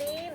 3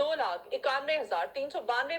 2,91,392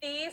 30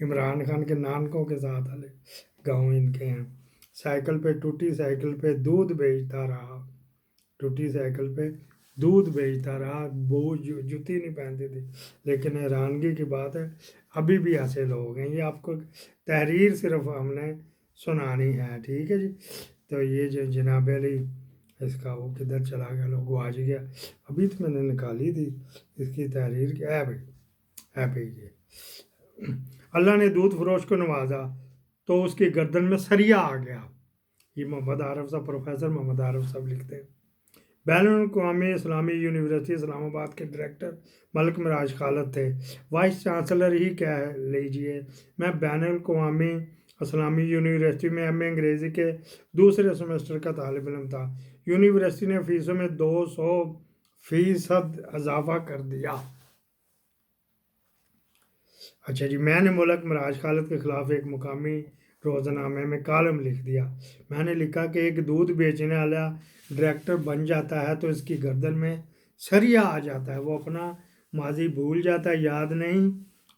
عمران خان کے نانکوں کے ساتھ والے گاؤں ان کے ہیں. سائیکل پہ ٹوٹی سائیکل پہ دودھ بیچتا رہا، ٹوٹی سائیکل پہ دودھ بیچتا رہا، وہ جوتی نہیں پہنتی تھی. لیکن حیرانگی کی بات ہے ابھی بھی ایسے لوگ ہیں. یہ آپ کو تحریر صرف ہم نے سنانی ہے، ٹھیک ہے جی. تو یہ جو جناب علی اس کا وہ کدھر چلا گیا، لوگ آج گیا. ابھی تو میں نے نکالی تھی اس کی تحریر کی. ہے بھائی یہ اللہ نے دودھ فروش کو نوازا تو اس کی گردن میں سریا آ گیا. یہ محمد عارف صاحب، پروفیسر محمد عارف صاحب لکھتے ہیں. بین الاقوامی اسلامی یونیورسٹی اسلام آباد کے ڈائریکٹر ملک مراج خالد تھے. وائس چانسلر ہی کہہ لیجئے. میں بین الاقوامی اسلامی یونیورسٹی میں ایم اے انگریزی کے دوسرے سیمسٹر کا طالب علم تھا. یونیورسٹی نے فیسوں میں 200% اضافہ کر دیا. اچھا جی. میں نے ملک مراج خالد کے خلاف ایک مقامی روزنامے میں کالم لکھ دیا. میں نے لکھا کہ ایک دودھ بیچنے والا ڈائریکٹر بن جاتا ہے تو اس کی گردن میں سریا آ جاتا ہے. وہ اپنا ماضی بھول جاتا ہے، یاد نہیں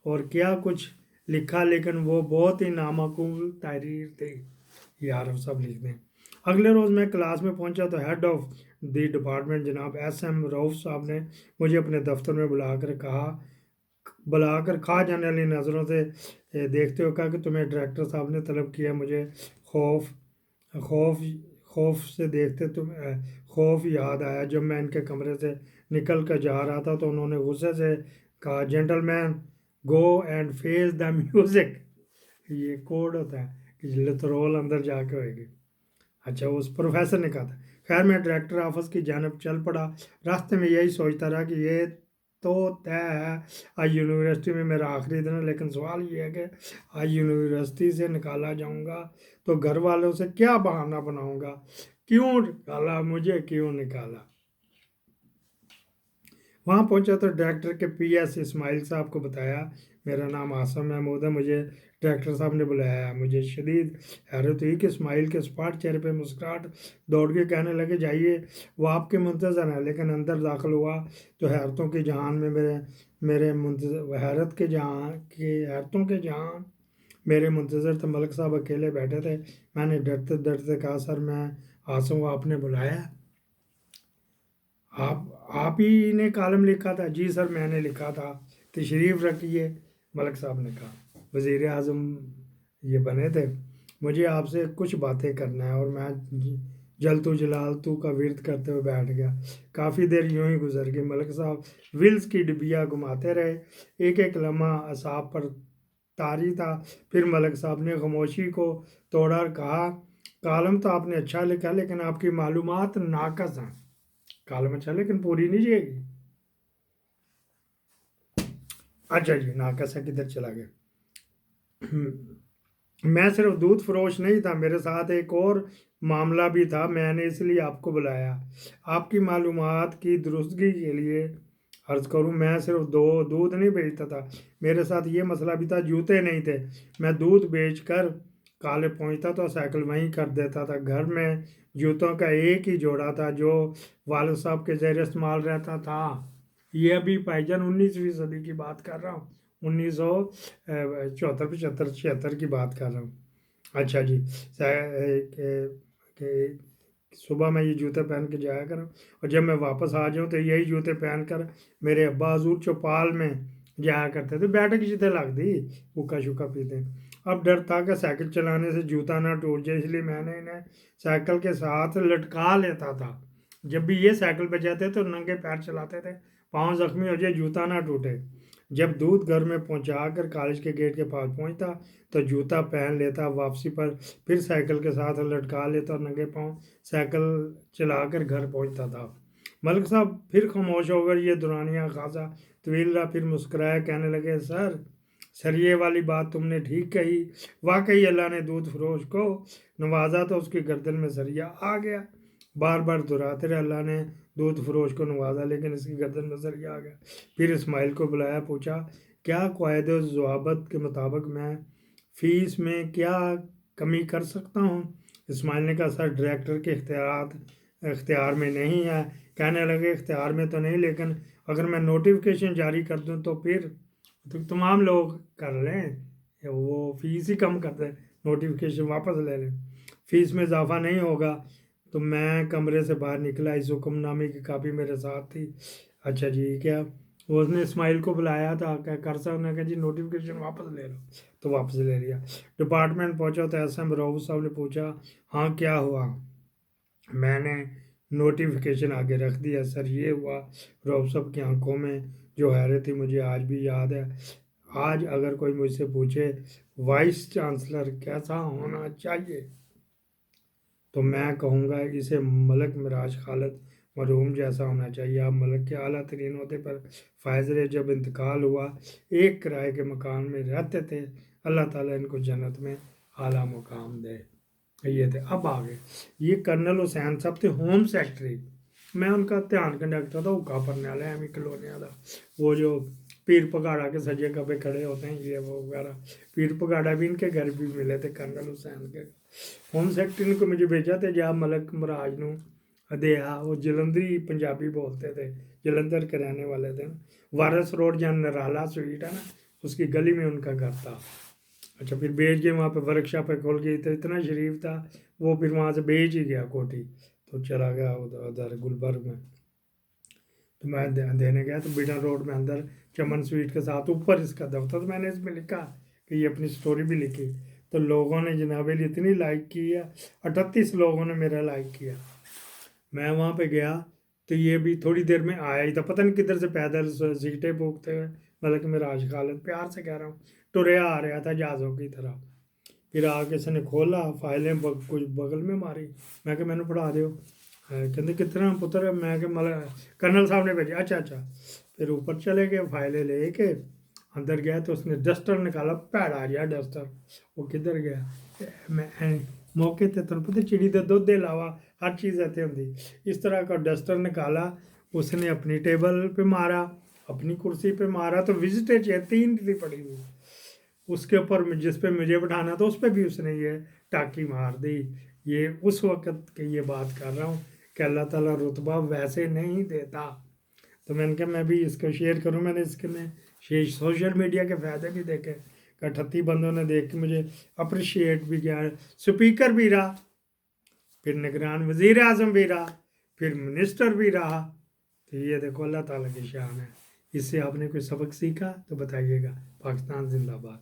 اور کیا کچھ لکھا، لیکن وہ بہت ہی نامعقول تحریر تھی. یہ عارف صاحب لکھتے ہیں. اگلے روز میں کلاس میں پہنچا تو ہیڈ آف دی ڈپارٹمنٹ جناب ایس ایم روف صاحب نے مجھے اپنے دفتر میں بلا کر کھا جانے والی نظروں سے دیکھتے ہوئے کہا کہ تمہیں ڈائریکٹر صاحب نے طلب کیا. مجھے خوف سے دیکھتے خوف یاد آیا. جب میں ان کے کمرے سے نکل کر جا رہا تھا تو انہوں نے غصے سے کہا gentleman go and face the music. یہ کوڈ ہوتا ہے کہ لترول اندر جا کے ہوئے گی. اچھا اس پروفیسر نے کہا تھا. خیر میں ڈائریکٹر آفس کی جانب چل پڑا. راستے میں یہی سوچتا رہا کہ یہ تو طے ہے آج یونیورسٹی میں میرا آخری دن ہے، لیکن سوال یہ ہے کہ آج یونیورسٹی سے نکالا جاؤں گا تو گھر والوں سے کیا بہانہ بناؤں گا. کیوں نکالا مجھے، کیوں نکالا. وہاں پہنچا تو ڈائریکٹر کے پی ایس اسماعیل صاحب کو بتایا میرا نام آصم محمود ہے. مجھے ڈائریکٹر صاحب نے بلایا. مجھے شدید حیرت ہوئی کہ اسماعیل کے اسپاٹ چہرے پہ مسکراہٹ دوڑ کے کہنے لگے جائیے وہ آپ کے منتظر ہیں. لیکن اندر داخل ہوا تو حیرتوں کے جہان میں میرے منتظر حیرتوں کے جہان میرے منتظر تھے. ملک صاحب اکیلے بیٹھے تھے. میں نے ڈرتے ڈرتے کہا سر میں آصم ہوں، آپ نے بلایا؟ آپ ہی نے کالم لکھا تھا؟ جی سر میں نے لکھا تھا، تشریف رکھیے. ملک صاحب نے کہا وزیر اعظم یہ بنے تھے. مجھے آپ سے کچھ باتیں کرنا ہے. اور میں جلتو جلال تو کا ورد کرتے ہوئے بیٹھ گیا. کافی دیر یوں ہی گزر گئی. ملک صاحب ویلز کی ڈبیا گھماتے رہے. ایک ایک لمحہ اعصاب پر طاری تھا. پھر ملک صاحب نے خاموشی کو توڑا اور کہا کالم تو آپ نے اچھا لکھا لیکن آپ کی معلومات ناقص ہیں. کالم اچھا لیکن پوری نہیں جائے گی. اچھا جی ناقص ہے، کدھر چلا گیا. میں صرف دودھ فروش نہیں تھا، میرے ساتھ ایک اور معاملہ بھی تھا. میں نے اس لیے آپ کو بلایا. آپ کی معلومات کی درستگی کے لیے عرض کروں میں صرف دودھ نہیں بیچتا تھا، میرے ساتھ یہ مسئلہ بھی تھا جوتے نہیں تھے. میں دودھ بیچ کر کالج پہنچتا تو سائیکل وہیں کر دیتا تھا. گھر میں جوتوں کا ایک ہی جوڑا تھا جو والد صاحب کے زیر استعمال رہتا تھا. یہ ابھی بھائی جان 19ویں صدی کی بات کر رہا ہوں، 1974 76 کی بات کر رہا ہوں. اچھا جی. صبح میں یہ جوتے پہن کے جایا کروں اور جب میں واپس آ جاؤں تو یہی جوتے پہن کر میرے ابا حضور چوپال میں جایا کرتے تھے. بیٹھک جیتے لگ دی بکا شکا پیتے. اب ڈر تھا کہ سائیکل چلانے سے جوتا نہ ٹوٹ جائے، اس لیے میں نے انہیں سائیکل کے ساتھ لٹکا لیتا تھا. جب بھی یہ سائیکل پہ جاتے تو ننگے پیر چلاتے تھے، پاؤں زخمی ہو جائے جوتا نہ ٹوٹے. جب دودھ گھر میں پہنچا کر کالج کے گیٹ کے پاس پہنچتا تو جوتا پہن لیتا. واپسی پر پھر سائیکل کے ساتھ لٹکا لیتا اور ننگے پاؤں سائیکل چلا کر گھر پہنچتا تھا. ملک صاحب پھر خاموش ہو کر یہ دورانیہ خاصا طویل رہا. پھر مسکرائے کہنے لگے سر یہ والی بات تم نے ٹھیک کہی. واقعی اللہ نے دودھ فروش کو نوازا تو اس کی گردن میں سریا آ گیا. بار بار دہراتے رہے اللہ نے دودھ فروش کو نوازا لیکن اس کی گردن میں سریا آ گیا. پھر اسماعیل کو بلایا، پوچھا کیا قواعد و ضوابط کے مطابق میں فیس میں کیا کمی کر سکتا ہوں؟ اسماعیل نے کہا سر ڈائریکٹر کے اختیار میں نہیں ہے. کہنے لگے اختیار میں تو نہیں، لیکن اگر میں نوٹیفیکیشن جاری کر دوں تو پھر تمام لوگ کر لیں. وہ فیس ہی کم کر دیں, نوٹیفیکیشن واپس لے لیں. فیس میں اضافہ نہیں ہوگا. تو میں کمرے سے باہر نکلا, اس حکم نامے کی کاپی میرے ساتھ تھی. اچھا جی کیا, اس نے اسماعیل کو بلایا تھا, کیا کر سا, انہوں نے کہا جی نوٹیفیکیشن واپس لے لو, تو واپس لے لیا. ڈپارٹمنٹ پہنچا تو ایس ایم رؤف صاحب نے پوچھا ہاں کیا ہوا, میں نے نوٹیفیکیشن آگے رکھ دیا. سر یہ ہوا. رؤف صاحب کی آنکھوں میں جو حیرت تھی مجھے آج بھی یاد ہے. آج اگر کوئی مجھ سے پوچھے وائس چانسلر کیسا ہونا چاہیے تو میں کہوں گا اسے ملک معراج خالد مرحوم جیسا ہونا چاہیے. آپ ملک کے اعلیٰ ترین عہدے پر فائز رہے. جب انتقال ہوا ایک کرائے کے مکان میں رہتے تھے. اللہ تعالیٰ ان کو جنت میں اعلیٰ مقام دے. یہ تھے. اب آگے یہ کرنل حسین صاحب تھے ہوم سیکٹری. میں ان کا دھیان کنڈکٹر تھا, اوکا پرنے والا ایمی کالونی والا, وہ جو پیر پگاڑا کے سجے کبے کھڑے ہوتے ہیں یہ وہ وغیرہ. پیر پگاڑا بھی ان کے گھر بھی ملے تھے کرنل حسین کے. ہوم سیکٹری کو مجھے بھیجا تھا جہاں ملک مراج نو دیا. وہ جلندری پنجابی بولتے تھے, جلندر کے رہنے والے تھے. وارس روڈ جہاں نرالا سویٹ ہے نا, اس کی گلی میں ان کا گھر تھا. اچھا پھر بیچ گئے, وہاں پہ ورک شاپیں کھول گئی. تو اتنا شریف تھا وہ, پھر وہاں سے بیچ ہی گیا کوٹھی, تو چلا گیا ادھر گلبرگ میں. تو میں دینے گیا تو بیٹا روڈ میں اندر چمن سویٹ کے ساتھ اوپر اس کا دفتر. میں نے اس میں لکھا کہ یہ اپنی سٹوری بھی لکھی. تو لوگوں نے جناب علی اتنی لائک کی ہے, 38 لوگوں نے میرا لائک کیا. میں وہاں پہ گیا تو یہ بھی تھوڑی دیر میں آیا ہی تھا, پتہ نہیں کدھر سے پیدل سیٹیں بھوکتے ہوئے. مطلب کہ معراج خالد پیار سے کہہ رہا ہوں, ٹریا آ رہا تھا جہازوں کی طرح. پھر آ کے اس نے کھولا, فائلیں کچھ بغل میں ماری. میں کہ میں نے پڑھا دیو. کہتے کتنا پتر ہے, میں کہ مطلب کرنل صاحب نے بھیجا. اچھا پھر اوپر چلے گئے, فائلیں لے کے اندر گیا تو اس نے ڈسٹر نکالا, پیڑا گیا ڈسٹر. وہ کدھر گیا, میں موقع تے تمہیں پتہ چڑی دے دودھ دے علاوہ ہر چیز ایسے ہوتی. اس طرح کا ڈسٹر نکالا, اس نے اپنی ٹیبل پہ مارا, اپنی کرسی پہ مارا. تو وزٹیج 3 تھی پڑی ہوئی, اس کے اوپر جس پہ مجھے بٹھانا تھا اس پہ بھی اس نے یہ ٹاکی مار دی. یہ اس وقت کی یہ بات کر رہا ہوں کہ اللہ تعالیٰ رتبہ ویسے نہیں دیتا. تو میں نے کہا میں بھی اس کو شیئر کروں. میں نے اس کے میں سوشل میڈیا کے فائدے بھی دیکھے کہ 38 بندوں نے دیکھ کے مجھے اپریشیٹ بھی کیا. سپیکر بھی رہا, پھر نگران وزیر اعظم بھی رہا, پھر منسٹر بھی رہا. تو یہ دیکھو اللہ تعالیٰ کی شان ہے. اس سے آپ نے کوئی سبق سیکھا تو بتائیے گا. پاکستان زندہ باد.